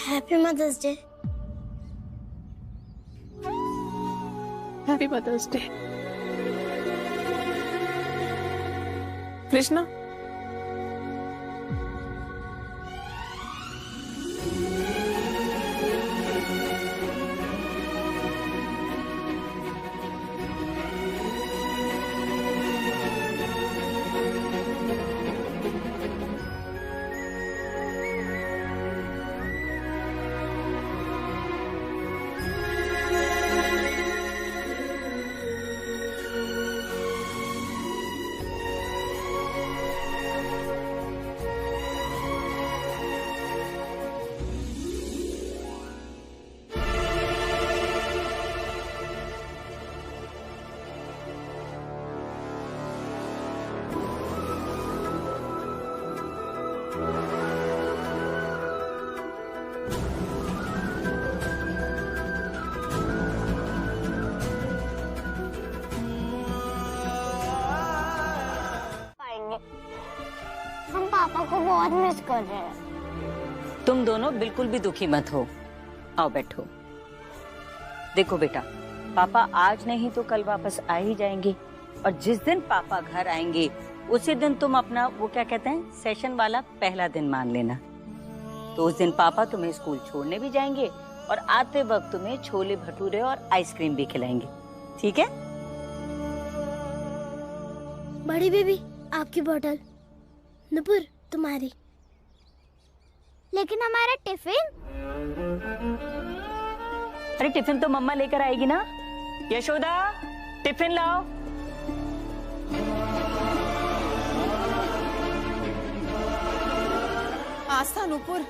Happy mother's day. Happy mother's day. Krishna, हम पापा को बहुत मिस कर रहे हैं। तुम दोनों बिल्कुल भी दुखी मत हो। आओ बैठो। देखो बेटा, पापा आज नहीं तो कल वापस आ ही जाएंगे, और जिस दिन पापा घर आएंगे उसी दिन तुम अपना वो क्या कहते हैं सेशन वाला पहला दिन मान लेना। तो उस दिन पापा तुम्हें स्कूल छोड़ने भी जाएंगे और आते वक्त तुम्हें छोले भटूरे और आइसक्रीम भी खिलाएंगे, ठीक है? बड़ी बेबी आपकी बोतल, नुपुर तुम्हारी। लेकिन हमारा टिफिन? अरे टिफिन तो मम्मा लेकर आएगी ना। यशोदा, टिफिन लाओ। आस्था, नुपुर,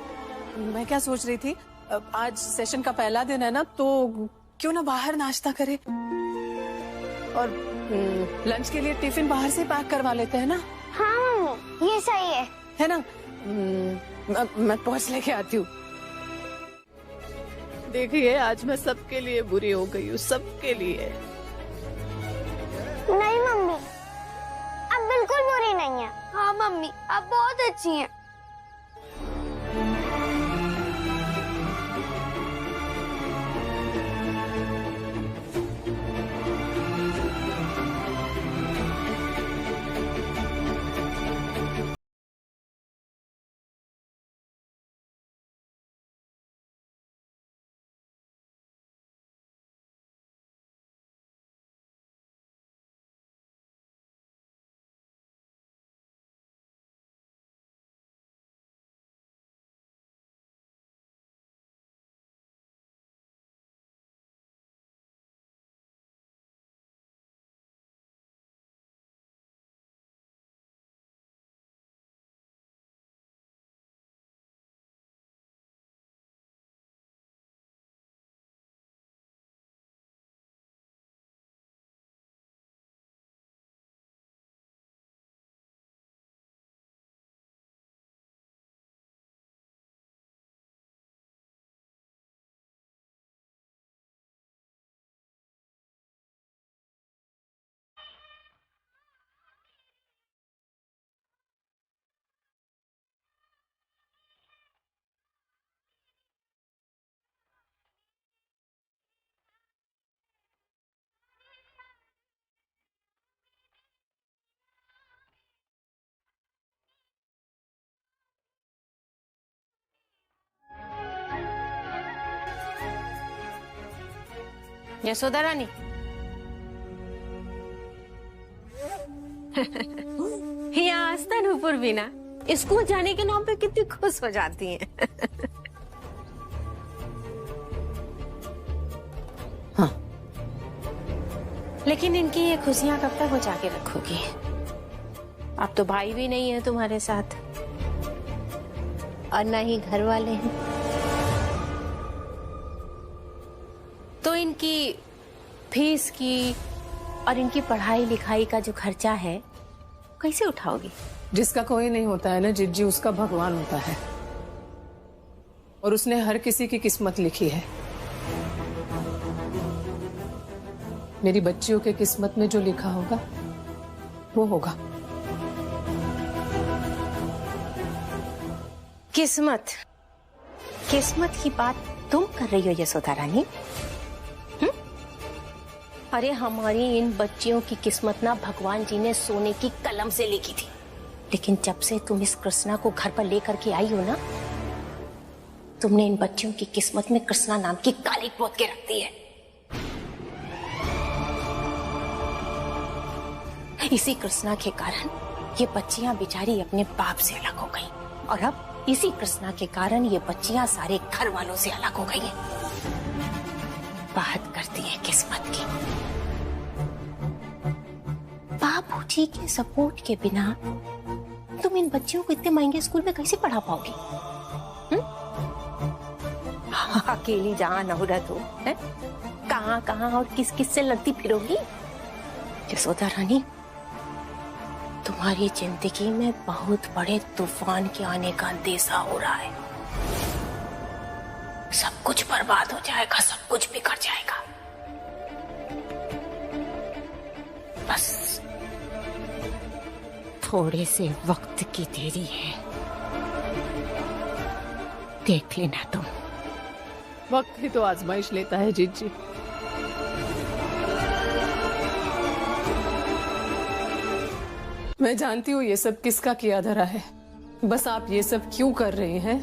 मैं क्या सोच रही थी, आज सेशन का पहला दिन है ना, तो क्यों ना बाहर नाश्ता करे और लंच के लिए टिफिन बाहर से पैक करवा लेते हैं ना। हाँ मम्मी, ये सही है ना? मैं पहुंच लेके आती हूँ। देखिए, आज मैं सबके लिए बुरी हो गई हूँ, सबके लिए। नहीं मम्मी, अब बिल्कुल बुरी नहीं है। हाँ मम्मी, अब बहुत अच्छी हैं। यशोदा रानी, यहाँ आस्था नुपुर भी ना स्कूल जाने के नाम पे कितनी खुश हो जाती हैं। हाँ। लेकिन इनकी ये खुशियां कब तक बचा के रखोगी? अब तो भाई भी नहीं है तुम्हारे साथ, और ना ही घर वाले हैं, तो इनकी फीस की और इनकी पढ़ाई लिखाई का जो खर्चा है कैसे उठाओगी? जिसका कोई नहीं होता है ना जिज्जी, उसका भगवान होता है, और उसने हर किसी की किस्मत लिखी है। मेरी बच्चियों के किस्मत में जो लिखा होगा वो होगा। किस्मत? किस्मत की बात तुम कर रही हो यशोदा रानी? अरे हमारी इन बच्चियों की किस्मत ना भगवान जी ने सोने की कलम से लिखी थी, लेकिन जब से तुम इस कृष्णा को घर पर लेकर के आई हो ना, तुमने इन बच्चियों की किस्मत में कृष्णा नाम की काली पोत के रख दी है। इसी कृष्णा के कारण ये बच्चियां बेचारी अपने बाप से अलग हो गई, और अब इसी कृष्णा के कारण ये बच्चियां सारे घर वालों से अलग हो गई हैं। बात करती है किस्मत की। बाबूजी के सपोर्ट के बिना तुम इन बच्चियों को इतने महंगे स्कूल में कैसे पढ़ा पाओगी? अकेली जहां नौरत हो, कहां कहां और किस किस से लड़ती फिरोगी? यशोदा रानी, तुम्हारी जिंदगी में बहुत बड़े तूफान के आने का अंदेशा हो रहा है। सब कुछ बर्बाद हो जाएगा, सब कुछ बिगड़ जाएगा। बस थोड़े से वक्त की देरी है, देख लेना तुम। वक्त ही तो आजमाइश लेता है जीत जी। मैं जानती हूँ ये सब किसका किया धरा है, बस आप ये सब क्यों कर रहे हैं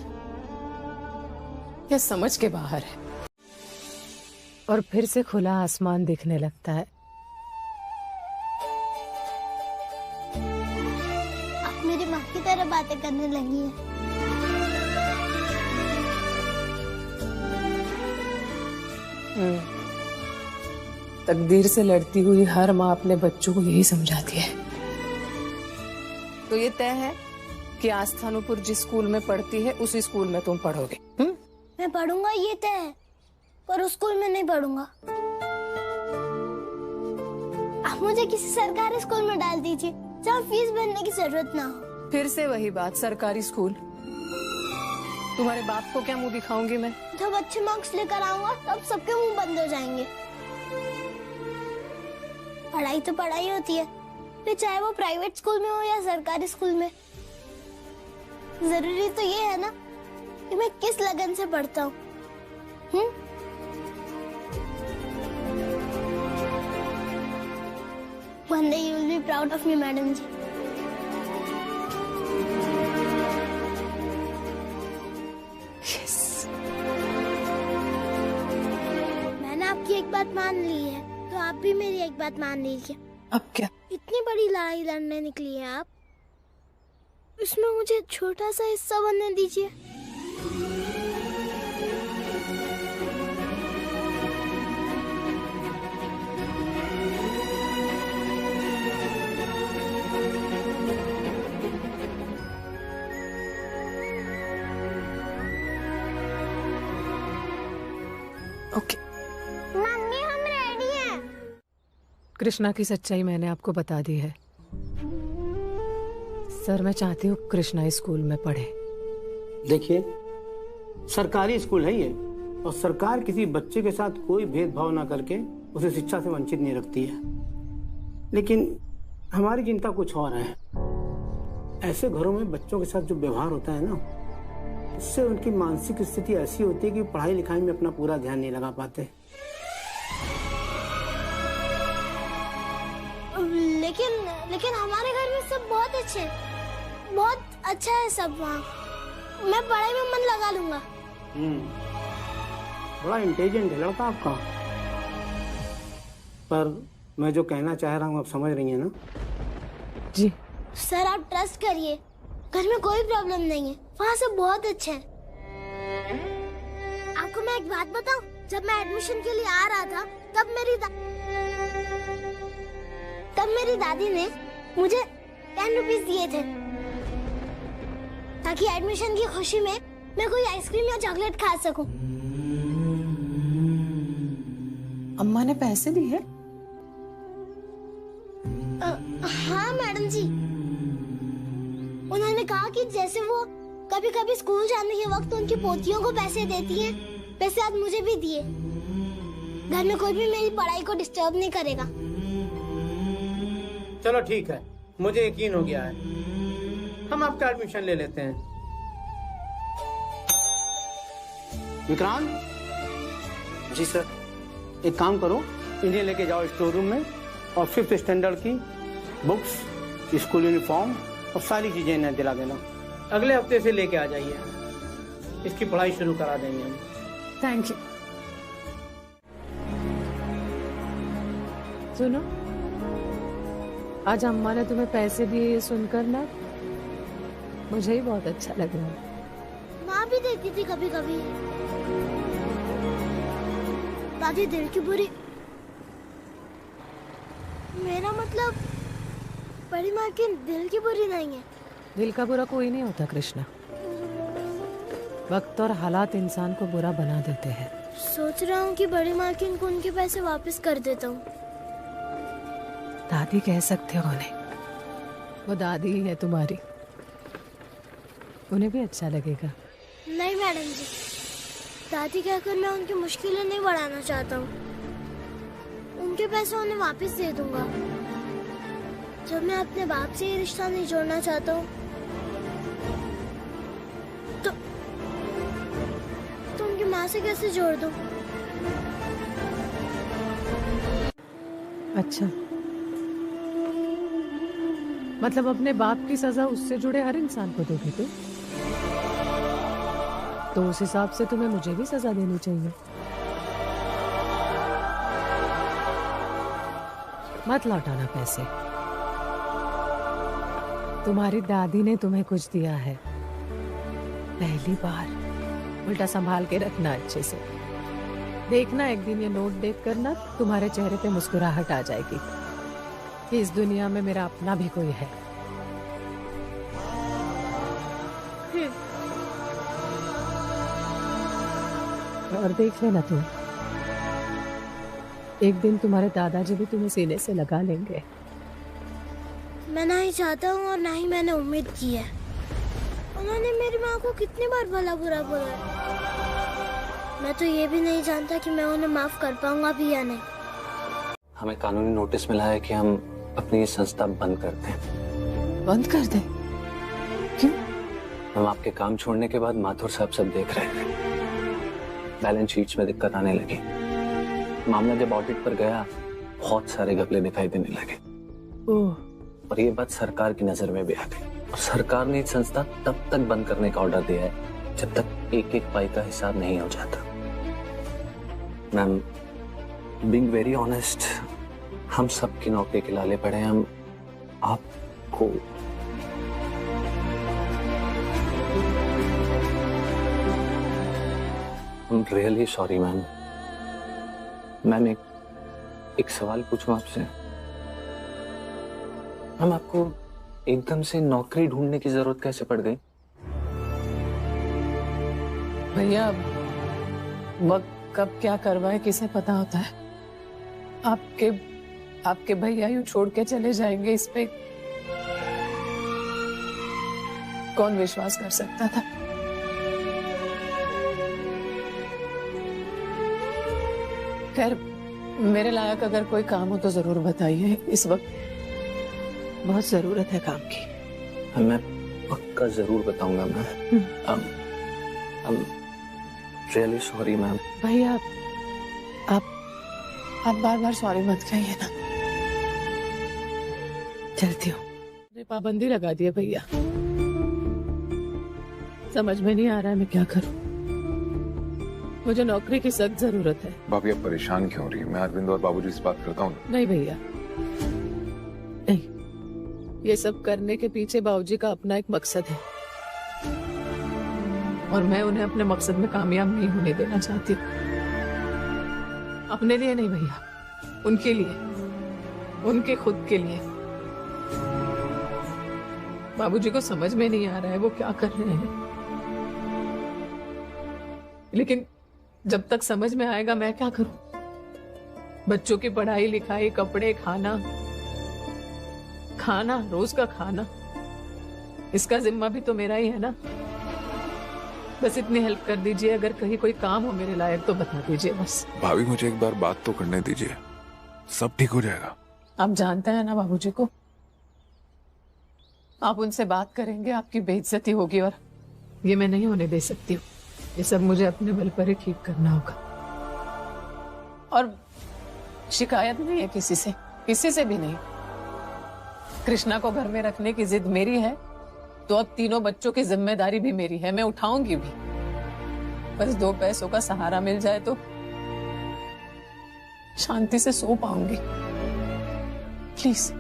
ये समझ के बाहर है। और फिर से खुला आसमान दिखने लगता है। आप मेरी माँ की तरह बातें करने लगी हैं। तकदीर से लड़ती हुई हर माँ अपने बच्चों को यही समझाती है। तो ये तय है कि आस्थानुपुर जिस स्कूल में पढ़ती है उसी स्कूल में तुम पढ़ोगे। मैं पढ़ूंगा ये तय है, पर उस स्कूल में नहीं पढ़ूंगा। आप मुझे किसी सरकारी स्कूल में डाल दीजिए जहाँ फीस भरने की जरूरत ना हो। फिर से वही बात, सरकारी स्कूल। तुम्हारे बाप को क्या मुंह दिखाऊंगी मैं? जब अच्छे मार्क्स लेकर आऊंगा तब सबके मुंह बंद हो जाएंगे। पढ़ाई तो पढ़ाई होती है, फिर चाहे वो प्राइवेट स्कूल में हो या सरकारी स्कूल में। जरूरी तो ये है ना कि मैं किस लगन से पढ़ता हूँ। One day you will be proud of me, madam ji. Yes. मैंने आपकी एक बात मान ली है, तो आप भी मेरी एक बात मान लीजिए। अब क्या? इतनी बड़ी लड़ाई लड़ने निकली है आप, इसमें मुझे छोटा सा हिस्सा बनने दीजिए। ओके। मम्मी हम रेडी हैं। कृष्णा की सच्चाई मैंने आपको बता दी है। सर, मैं चाहती हूँ कृष्णा इस स्कूल में पढ़े। देखिए, सरकारी स्कूल है ये, और सरकार किसी बच्चे के साथ कोई भेदभाव ना करके उसे शिक्षा से वंचित नहीं रखती है। लेकिन हमारी चिंता कुछ और है। ऐसे घरों में बच्चों के साथ जो व्यवहार होता है ना, उससे उनकी मानसिक स्थिति ऐसी होती है कि पढ़ाई लिखाई में अपना पूरा ध्यान नहीं लगा पाते। लेकिन हमारे घर में सब बहुत अच्छे हैं, बहुत अच्छा है सब वहाँ। मैं पढ़ाई में मन लगा लूंगा। बड़ा इंटेलिजेंट है लड़का आपका। पर मैं जो कहना चाह रहा हूँ आप समझ रही हैं ना? जी सर, आप ट्रस्ट करिए, घर में कोई प्रॉब्लम नहीं है, वहाँ सब बहुत अच्छे हैं। आपको मैं एक बात बताऊं, जब मैं एडमिशन के लिए आ रहा था तब मेरी दादी ने मुझे 10 रुपीज दिए थे, ताकि एडमिशन की खुशी में मैं कोई आइसक्रीम या चॉकलेट खा सकूं। अम्मा ने पैसे दिए? हाँ मैडम जी, उन्होंने कहा कि जैसे वो कभी कभी स्कूल जाने के वक्त उनकी पोतियों को पैसे देती हैं, वैसे आज मुझे भी दिए। घर में कोई भी मेरी पढ़ाई को डिस्टर्ब नहीं करेगा। चलो ठीक है, मुझे यकीन हो गया है, हम आपका एडमिशन ले लेते हैं। विक्रांत। जी सर। एक काम करो, इन्हें लेके जाओ स्टोर रूम में और 5th स्टैंडर्ड की बुक्स, स्कूल यूनिफॉर्म और सारी चीजें इन्हें दिला देना। अगले हफ्ते से लेके आ जाइए, इसकी पढ़ाई शुरू करा देंगे हम। Thank you. सुनो, आज अम्मा ने तुम्हें पैसे दिए ये सुनकर ना मुझे ही बहुत अच्छा लग रहा है। माँ भी देती थी कभी कभी। दादी दिल की बुरी, मेरा मतलब बड़ी माँ की दिल की बुरी नहीं है। दिल का बुरा कोई नहीं होता कृष्णा, वक्त और हालात इंसान को बुरा बना देते हैं। सोच रहा हूँ कि बड़ी माँ के उनके पैसे वापस कर देता हूँ। दादी कह सकते हो उन्हें, वो दादी ही है तुम्हारी, उन्हें भी अच्छा लगेगा। नहीं मैडम जी, दादी कहकर मैं उनकी मुश्किलें नहीं बढ़ाना चाहता हूँ। उनके पैसे उन्हें वापस दे दूंगा। जब मैं अपने बाप से ये रिश्ता नहीं जोड़ना चाहता हूँ तो उनकी माँ से कैसे जोड़ दूँ? अच्छा, मतलब अपने बाप की सजा उससे जुड़े हर इंसान को दोगे तुम? तो उस हिसाब से तुम्हें मुझे भी सजा देनी चाहिए। मत लौटाना पैसे। तुम्हारी दादी ने तुम्हें कुछ दिया है, पहली बार, उल्टा संभाल के रखना अच्छे से। देखना एक दिन ये नोट देखकर ना तुम्हारे चेहरे पे मुस्कुराहट आ जाएगी कि इस दुनिया में मेरा अपना भी कोई है। और देख लेना तुम, एक दिन तुम्हारे दादाजी भी तुम्हें सीने से लगा लेंगे। मैं ना ही चाहता हूँ और ना ही मैंने उम्मीद की है। उन्होंने मेरी माँ को कितनी बार भला बुरा बोला है। मैं तो ये भी नहीं जानता कि मैं उन्हें माफ कर पाऊंगा भी या नहीं। हमें कानूनी नोटिस मिला है कि हम अपनी ये संस्था बंद कर दें। बंद कर दे? क्यों? हम आपके काम छोड़ने के बाद माथुर साहब सब देख रहे थे। बैलेंस शीट्स में दिक्कत आने लगी। मामला जब ऑडिट पर गया, बहुत सारे घपले दिखाई देने लगे। ओह। और ये बात सरकार की नजर में भी आ गई और सरकार ने इस संस्था तब तक बंद करने का ऑर्डर दिया है जब तक एक एक पाई का हिसाब नहीं हो जाता। मैम, बीइंग वेरी ऑनेस्ट, हम सबकी नौकरी के लाले पड़े हैं। हम आपको I'm really sorry ma'am. Ma'am एक सवाल पूछूं आपसे? मैम, आपको एकदम से नौकरी ढूंढने की जरूरत कैसे पड़ गई? भैया, वक्त कब क्या करवाए किसे पता होता है। आपके भैया यूं छोड़ के चले जाएंगे, इस पे कौन विश्वास कर सकता था। खैर, मेरे लायक अगर कोई काम हो तो जरूर बताइए, इस वक्त बहुत जरूरत है काम की। मैं पक्का जरूर बताऊंगा ma'am. I'm really sorry ma'am. भैया, आप बार बार सॉरी मत कहिए ना। चलती हूँ। पाबंदी लगा दी है भैया, समझ में नहीं आ रहा है मैं क्या करूँ। मुझे नौकरी की सख्त जरूरत है। भाभी, आप परेशान क्यों हो रही है? मैं अरविंद और बाबूजी से बात करता हूँ। नहीं भैया, नहीं, ये सब करने के पीछे बाबूजी का अपना एक मकसद है और मैं उन्हें अपने मकसद में कामयाब नहीं होने देना चाहती। अपने लिए नहीं भैया, उनके लिए, उनके खुद के लिए। बाबूजी को समझ में नहीं आ रहा है वो क्या कर रहे हैं, लेकिन जब तक समझ में आएगा मैं क्या करूं। बच्चों की पढ़ाई लिखाई, कपड़े, खाना, रोज का खाना, इसका जिम्मा भी तो मेरा ही है ना। बस इतनी हेल्प कर दीजिए, अगर कहीं कोई काम हो मेरे लायक तो बता दीजिए बस। भाभी, मुझे एक बार बात तो करने दीजिए, सब ठीक हो जाएगा। आप जानते हैं ना बाबूजी को, आप उनसे बात करेंगे आपकी बेइज्जती होगी और ये मैं नहीं होने दे सकती हूँ। ये सब मुझे अपने बल पर ही ठीक करना होगा। और शिकायत नहीं है किसी से भी नहीं। कृष्णा को घर में रखने की जिद मेरी है तो अब तीनों बच्चों की जिम्मेदारी भी मेरी है, मैं उठाऊंगी भी। बस 2 पैसों का सहारा मिल जाए तो शांति से सो पाऊंगी। प्लीज।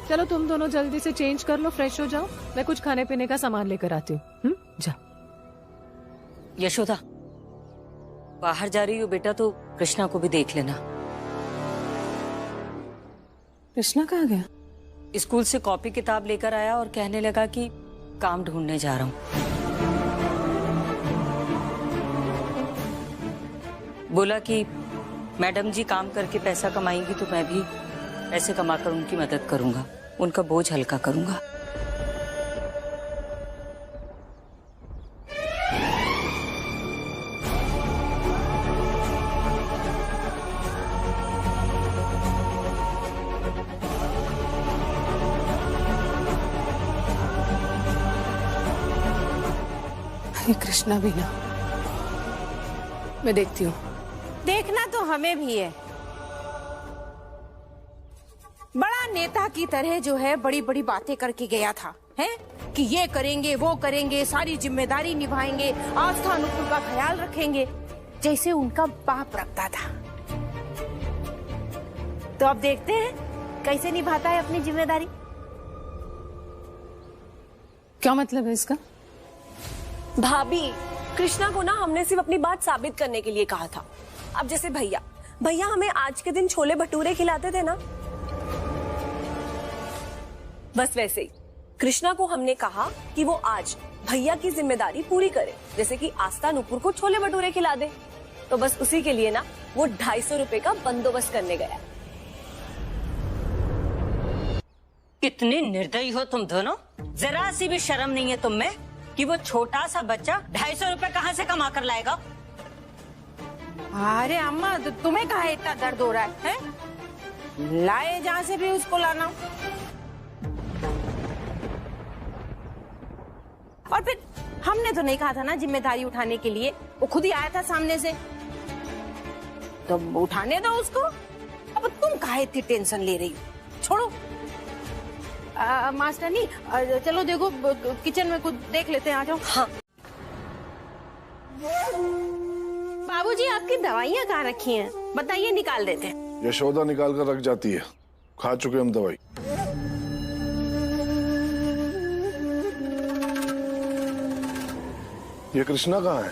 चलो तुम दोनों जल्दी से चेंज कर लो, फ्रेश हो जाओ, मैं कुछ खाने पीने का सामान लेकर आती हूँ। जाओ। यशोदा, बाहर जा रही हो बेटा तो कृष्णा को भी देख लेना। कृष्णा कहाँ गया? स्कूल से कॉपी किताब लेकर आया और कहने लगा कि काम ढूंढने जा रहा हूँ। बोला कि मैडम जी काम करके पैसा कमाएंगी तो मैं भी पैसे कमाकर उनकी मदद करूंगा, उनका बोझ हल्का करूंगा। अरे कृष्णा भी ना, मैं देखती हूँ। देखना तो हमें भी है। बड़ा नेता की तरह जो है बड़ी बड़ी बातें करके गया था, हैं? कि ये करेंगे वो करेंगे, सारी जिम्मेदारी निभाएंगे, आस्था अनुकूल का ख्याल रखेंगे, जैसे उनका बाप रखता था। तो अब देखते हैं कैसे निभाता है अपनी जिम्मेदारी। क्या मतलब है इसका? भाभी, कृष्णा को ना हमने सिर्फ अपनी बात साबित करने के लिए कहा था। अब जैसे भैया हमें आज के दिन छोले भटूरे खिलाते थे ना, बस वैसे ही कृष्णा को हमने कहा कि वो आज भैया की जिम्मेदारी पूरी करे, जैसे कि आस्था नुपुर को छोले भटूरे खिला दे। तो बस उसी के लिए ना वो 250 रुपए का बंदोबस्त करने गया। कितनी निर्दयी हो तुम दोनों, जरा सी भी शर्म नहीं है तुम में कि वो छोटा सा बच्चा 250 रुपए कहाँ से कमा कर लाएगा। अरे अम्मा, तुम्हें कहा इतना दर्द हो रहा है? लाए जहाँ से भी उसको लाना। और फिर हमने तो नहीं कहा था ना जिम्मेदारी उठाने के लिए, वो खुद ही आया था सामने से, तो उठाने दो उसको। अब तुम काहे इतनी टेंशन ले रही हो? छोड़ो। मास्टरनी, चलो देखो किचन में कुछ देख लेते हैं, आ जाओ। हाँ। बाबूजी, आपकी दवाइयाँ कहाँ रखी हैं? बताइए, निकाल देते हैं। यशोदा निकाल कर रख जाती है, खा चुके हम दवाई। ये कृष्णा कहाँ है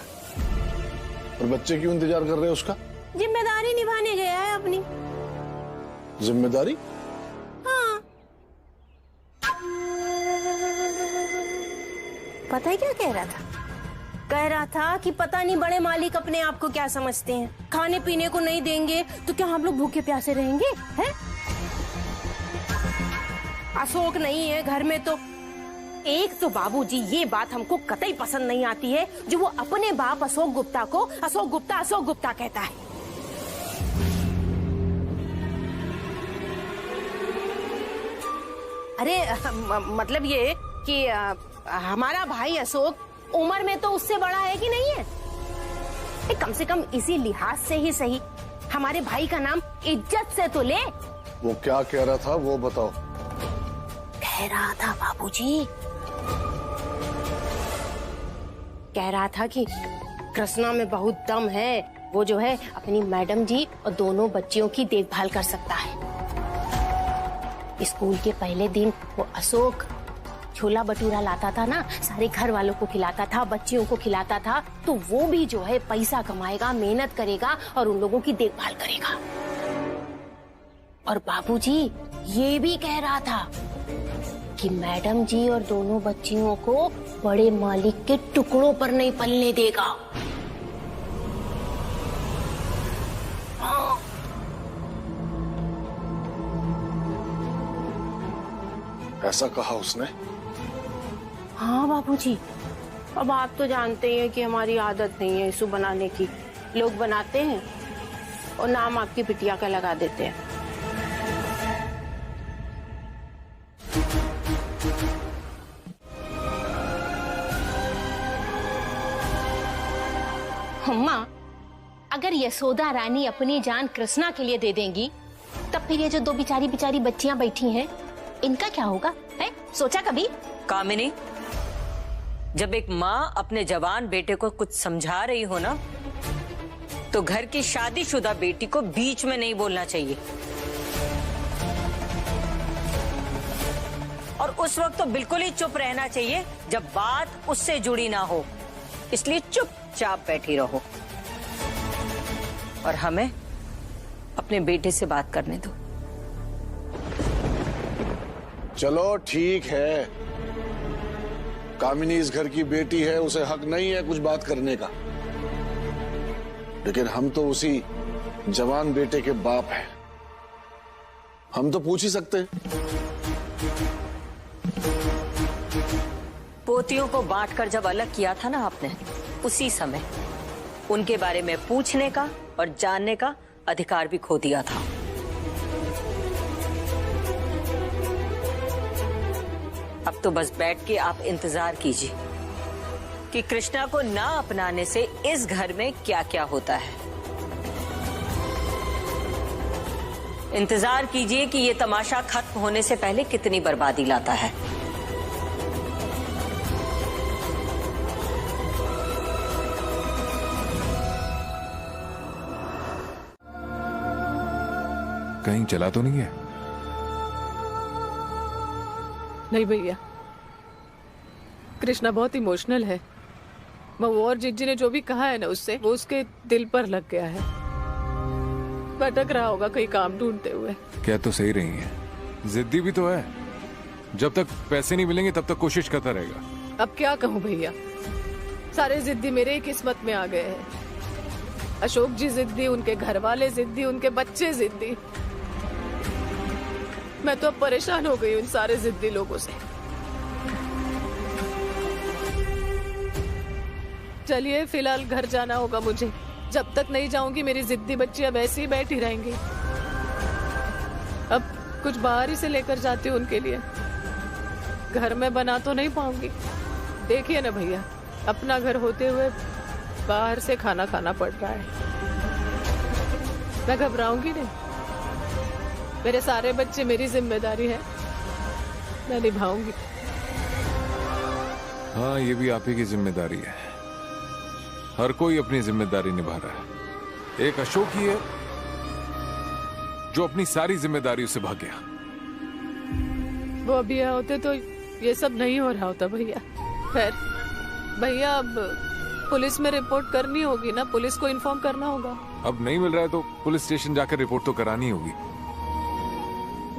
और बच्चे क्यों इंतजार कर रहे हैं उसका? जिम्मेदारी निभाने गया है अपनी। जिम्मेदारी? हाँ। पता है क्या कह रहा था? कह रहा था कि पता नहीं बड़े मालिक अपने आप को क्या समझते हैं, खाने पीने को नहीं देंगे तो क्या हम लोग भूखे प्यासे रहेंगे? हैं? अशोक नहीं है घर में तो एक तो बाबूजी ये बात हमको कतई पसंद नहीं आती है जो वो अपने बाप अशोक गुप्ता को अशोक गुप्ता कहता है। अरे मतलब ये कि हमारा भाई अशोक उम्र में तो उससे बड़ा है कि नहीं है? कम से कम इसी लिहाज से ही सही हमारे भाई का नाम इज्जत से तो ले। वो क्या कह रहा था वो बताओ। कह रहा था बाबूजी, कह रहा था कि कृष्णा में बहुत दम है, वो जो है अपनी मैडम जी और दोनों बच्चियों की देखभाल कर सकता है। स्कूल के पहले दिन वो अशोक छोला भटूरा लाता था ना, सारे घर वालों को खिलाता था, बच्चियों को खिलाता था, तो वो भी जो है पैसा कमाएगा, मेहनत करेगा और उन लोगों की देखभाल करेगा। और बाबूजी ये भी कह रहा था कि मैडम जी और दोनों बच्चियों को बड़े मालिक के टुकड़ों पर नहीं पलने देगा। ऐसा कहा उसने? हाँ बाबूजी, अब आप तो जानते ही हैं कि हमारी आदत नहीं है इशू बनाने की। लोग बनाते हैं और नाम आपकी बिटिया का लगा देते हैं। अम्मा, अगर यशोदा रानी अपनी जान कृष्णा के लिए दे देंगी, तब फिर ये जो दो बिचारी बच्चियां बैठी हैं, इनका क्या होगा? है सोचा कभी? कामिनी, जब एक माँ अपने जवान बेटे को कुछ समझा रही हो ना, तो घर की शादीशुदा बेटी को बीच में नहीं बोलना चाहिए। और उस वक्त तो बिल्कुल ही चुप रहना चाहिए जब बात उससे जुड़ी ना हो। इसलिए चुपचाप बैठी रहो और हमें अपने बेटे से बात करने दो। चलो ठीक है, कामिनी इस घर की बेटी है, उसे हक नहीं है कुछ बात करने का, लेकिन हम तो उसी जवान बेटे के बाप हैं, हम तो पूछ ही सकते हैं। पोतियों को बांटकर जब अलग किया था ना आपने, उसी समय उनके बारे में पूछने का और जानने का अधिकार भी खो दिया था। अब तो बस बैठ के आप इंतजार कीजिए कि कृष्णा को ना अपनाने से इस घर में क्या क्या होता है। इंतजार कीजिए कि ये तमाशा खत्म होने से पहले कितनी बर्बादी लाता है। कहीं चला तो नहीं है? नहीं भैया, कृष्णा बहुत इमोशनल है। वो और जिज्जी ने जो भी कहा है ना उससे, वो उसके दिल पर लग गया है। भटक रहा होगा कहीं काम ढूंढते हुए। क्या तो सही रही है, जिद्दी भी तो है। जब तक पैसे नहीं मिलेंगे तब तक कोशिश करता रहेगा। अब क्या कहूँ भैया, सारे जिद्दी मेरे ही किस्मत में आ गए हैं। अशोक जी जिद्दी, उनके घर वाले जिद्दी, उनके बच्चे जिद्दी। मैं तो अब परेशान हो गई उन सारे जिद्दी लोगों से। चलिए फिलहाल घर जाना होगा मुझे। जब तक नहीं जाऊंगी मेरी जिद्दी बच्ची अब ऐसी ही बैठी रहेंगी। अब कुछ बाहर ही से लेकर जाती हूँ उनके लिए, घर में बना तो नहीं पाऊंगी। देखिए ना भैया, अपना घर होते हुए बाहर से खाना खाना पड़ रहा है। मैं घबराऊंगी नहीं, मेरे सारे बच्चे मेरी जिम्मेदारी है, मैं निभाऊंगी। हाँ, ये भी आप ही की जिम्मेदारी है। हर कोई अपनी जिम्मेदारी निभा रहा है। एक अशोक ही है जो अपनी सारी जिम्मेदारी से भाग गया। वो अभी होते तो ये सब नहीं हो रहा होता भैया। खैर भैया, अब पुलिस में रिपोर्ट करनी होगी ना, पुलिस को इन्फॉर्म करना होगा। अब नहीं मिल रहा है तो पुलिस स्टेशन जाकर रिपोर्ट तो करानी होगी।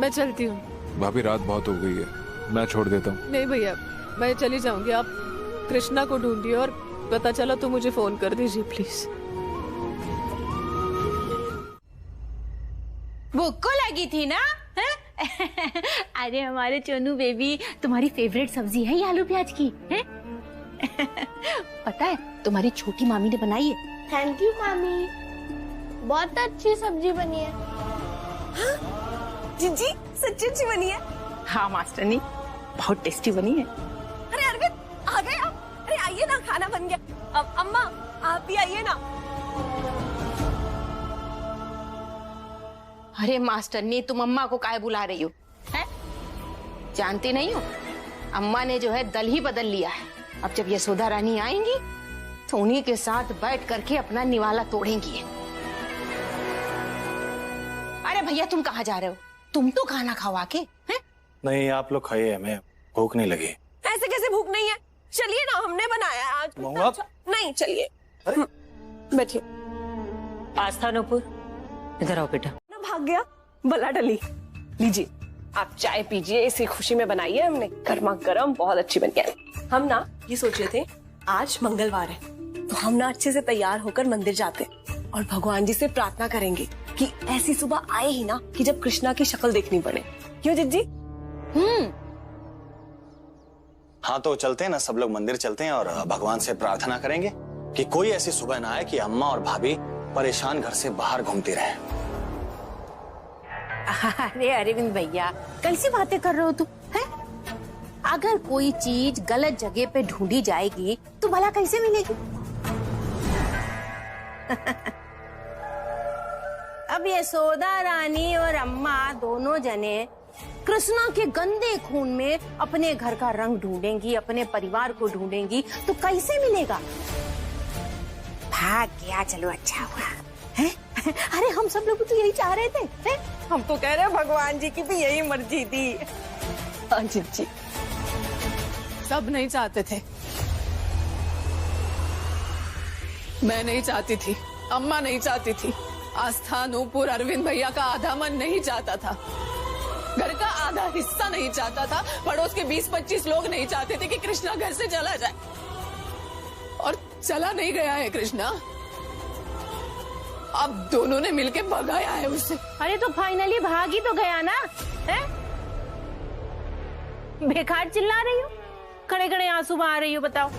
मैं चलती हूँ। भाभी, रात बहुत हो गई है, मैं छोड़ देता हूँ। नहीं भैया, मैं चली जाऊंगी। आप कृष्णा को ढूंढिए और पता चला तो मुझे फोन कर दीजिए प्लीज। भूख को लगी थी ना? अरे हमारे चोनू बेबी, तुम्हारी फेवरेट सब्जी है ये आलू प्याज की है? पता है तुम्हारी छोटी मामी ने बनाई है। थैंक यू मामी, बहुत अच्छी सब्जी बनी है। हाँ? जीजी सच्ची अच्छी बनी है। हाँ मास्टरनी, बहुत टेस्टी बनी है। अरे अरविंद, आ गए आप? अरे आइए ना, खाना बन गया। अब अम्मा आप भी आइए ना। अरे मास्टरनी, तुम अम्मा को काहे बुला रही हो? हैं? जानती नहीं हो, अम्मा ने जो है दल ही बदल लिया है। अब जब यशोदा रानी आएंगी तो उन्हीं के साथ बैठ करके अपना निवाला तोड़ेंगी। अरे भैया, तुम कहाँ जा रहे हो? तुम तो खाना खावा के हैं? नहीं, आप लोग खाइए, हमें भूख नहीं लगी। ऐसे कैसे भूख नहीं है? चलिए ना, हमने बनाया है आज। अच्छा, नहीं चलिए बैठिए। आस्था नूपुर, इधर आओ बेटा। ना भाग गया, बला डली। लीजिए आप चाय पीजिए, इसी खुशी में बनाई है हमने, गर्मा गर्म, बहुत अच्छी बन गया। हम ना ये सोच रहे थे आज मंगलवार है तो हम ना अच्छे से तैयार होकर मंदिर जाते और भगवान जी से प्रार्थना करेंगे कि ऐसी सुबह आए ही ना कि जब कृष्णा की शक्ल देखनी पड़े। क्यों जिज्जी? हाँ तो चलते हैं ना, सब लोग मंदिर चलते हैं और भगवान से प्रार्थना करेंगे कि कोई ऐसी सुबह ना आए कि अम्मा और भाभी परेशान घर से बाहर घूमती रहें। अरे अरविंद भैया, कैसी बातें कर रहे हो तुम? है? अगर कोई चीज गलत जगह पे ढूंढी जाएगी तो भला कैसे मिलेगी? अब यशोदा रानी और अम्मा दोनों जने कृष्णा के गंदे खून में अपने घर का रंग ढूंढेंगी, अपने परिवार को ढूंढेंगी, तो कैसे मिलेगा? भाग गया, चलो अच्छा हुआ है? अरे हम सब लोग तो यही चाह रहे थे, है? हम तो कह रहे हैं भगवान जी की भी यही मर्जी थी। हाँ जिज्जी, सब नहीं चाहते थे। मैं नहीं चाहती थी, अम्मा नहीं चाहती थी, आस्था, नूपुर, अरविंद भैया का आधा मन नहीं चाहता था, घर का आधा हिस्सा नहीं चाहता था, पड़ोस के 20-25 लोग नहीं चाहते थे कि कृष्णा घर से चला जाए। और चला नहीं गया है कृष्णा, अब दोनों ने मिलके भगाया है उसे। अरे तो फाइनली भाग ही तो गया ना, है? बेकार चिल्ला रही हो, खड़े खड़े आंसू बहा रही हो, बताओ।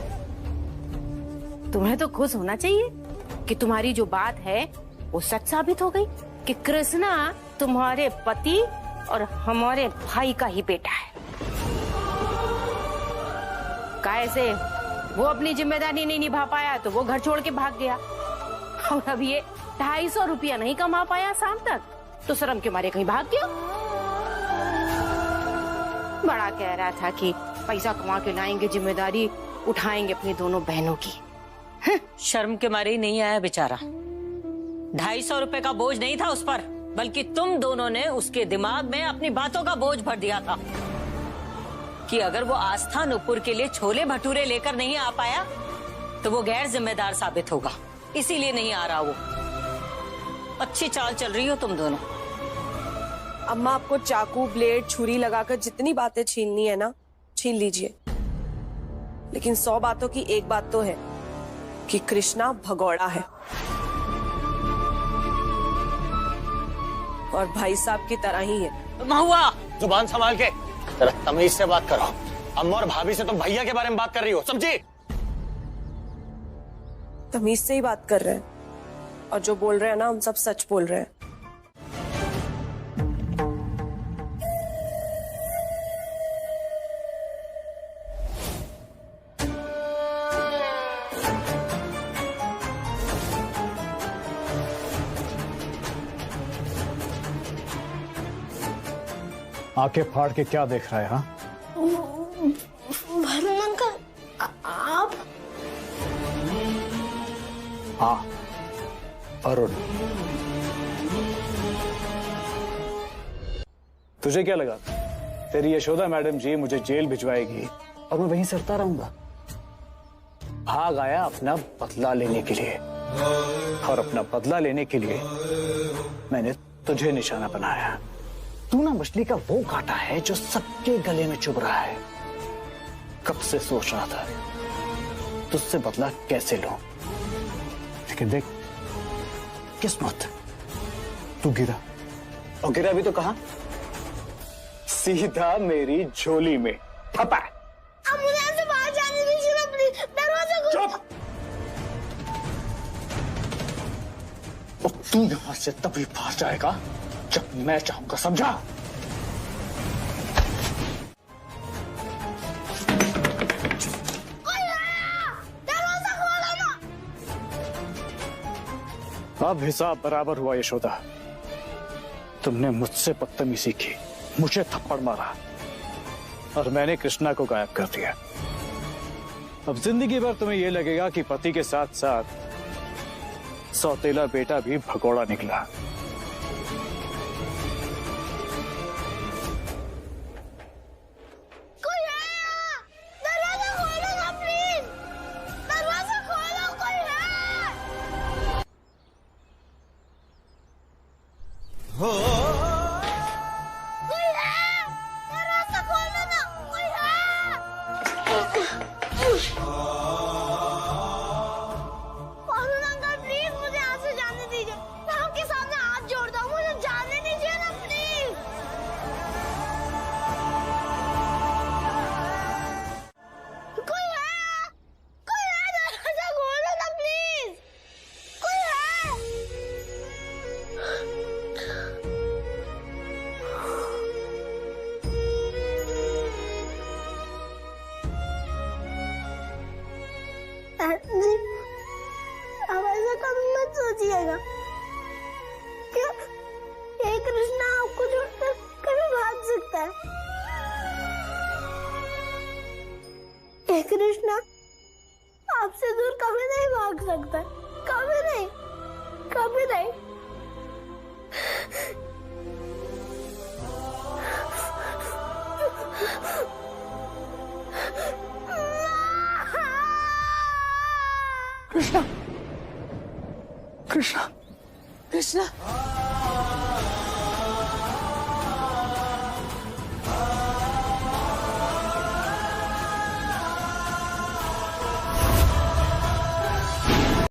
तुम्हें तो खुश होना चाहिए कि तुम्हारी जो बात है वो सच साबित हो गई कि कृष्णा तुम्हारे पति और हमारे भाई का ही बेटा है। कैसे वो अपनी जिम्मेदारी नहीं निभा पाया तो वो घर छोड़ के भाग गया, और अब ये 250 रुपया नहीं कमा पाया शाम तक तो शर्म के मारे कहीं भाग गया। बड़ा कह रहा था कि पैसा कमा के लाएंगे, जिम्मेदारी उठाएंगे अपनी दोनों बहनों की। शर्म के मारे ही नहीं आया बेचारा। 250 रुपए का बोझ नहीं था उस पर, बल्कि तुम दोनों ने उसके दिमाग में अपनी बातों का बोझ भर दिया था कि अगर वो आस्था नूपुर के लिए छोले भटूरे लेकर नहीं आ पाया तो वो गैर जिम्मेदार साबित होगा, इसीलिए नहीं आ रहा वो। अच्छी चाल चल रही हो तुम दोनों। अम्मा, आपको चाकू, ब्लेड, छुरी लगाकर जितनी बातें छीननी है ना, छीन लीजिए, लेकिन 100 बातों की एक बात तो है कि कृष्णा भगौड़ा है और भाई साहब की तरह ही है। महुआ, जुबान संभाल के, जरा तमीज से बात करो। अम्मा और भाभी से तुम भैया के बारे में बात कर रही हो, समझी? तमीज से ही बात कर रहे हैं, और जो बोल रहे हैं ना हम सब सच बोल रहे हैं। आंखें फाड़ के क्या देख रहा है? हाँ भरत अंकल, आप? हाँ अरुण, तुझे क्या लगा तेरी यशोदा मैडम जी मुझे जेल भिजवाएगी और मैं वहीं से उड़ता रहूंगा? भाग आया अपना बदला लेने के लिए, और अपना बदला लेने के लिए मैंने तुझे निशाना बनाया। तू ना मछली का वो कांटा है जो सबके गले में चुभ रहा है। कब से सोच रहा था तुझसे बदला कैसे लूं, लेकिन देख किस्मत, तू गिरा, और गिरा भी तो कहां? सीधा मेरी झोली में। फपा। अब मुझे ऐसे बाहर जाने दीजिए प्लीज, दरवाजा खोलो। चुप। तू यहां से तभी बाहर जाएगा जब मैं चाहूंगा, समझा? दरवाजा खोलो ना। अब हिसाब बराबर हुआ यशोदा। तुमने मुझसे बदतमीजी की, मुझे थप्पड़ मारा, और मैंने कृष्णा को गायब कर दिया। अब जिंदगी भर तुम्हें यह लगेगा कि पति के साथ साथ सौतेला बेटा भी भगोड़ा निकला। कोई है? दरवाजा खोलो ना प्लीज, दरवाजा खोलो, कोई है? कोई है? दरवाजा खोलो ना, कोई है? भरत अंकल प्लीज मुझे यहाँ से जाने कृष्णा कृष्णा कृष्णा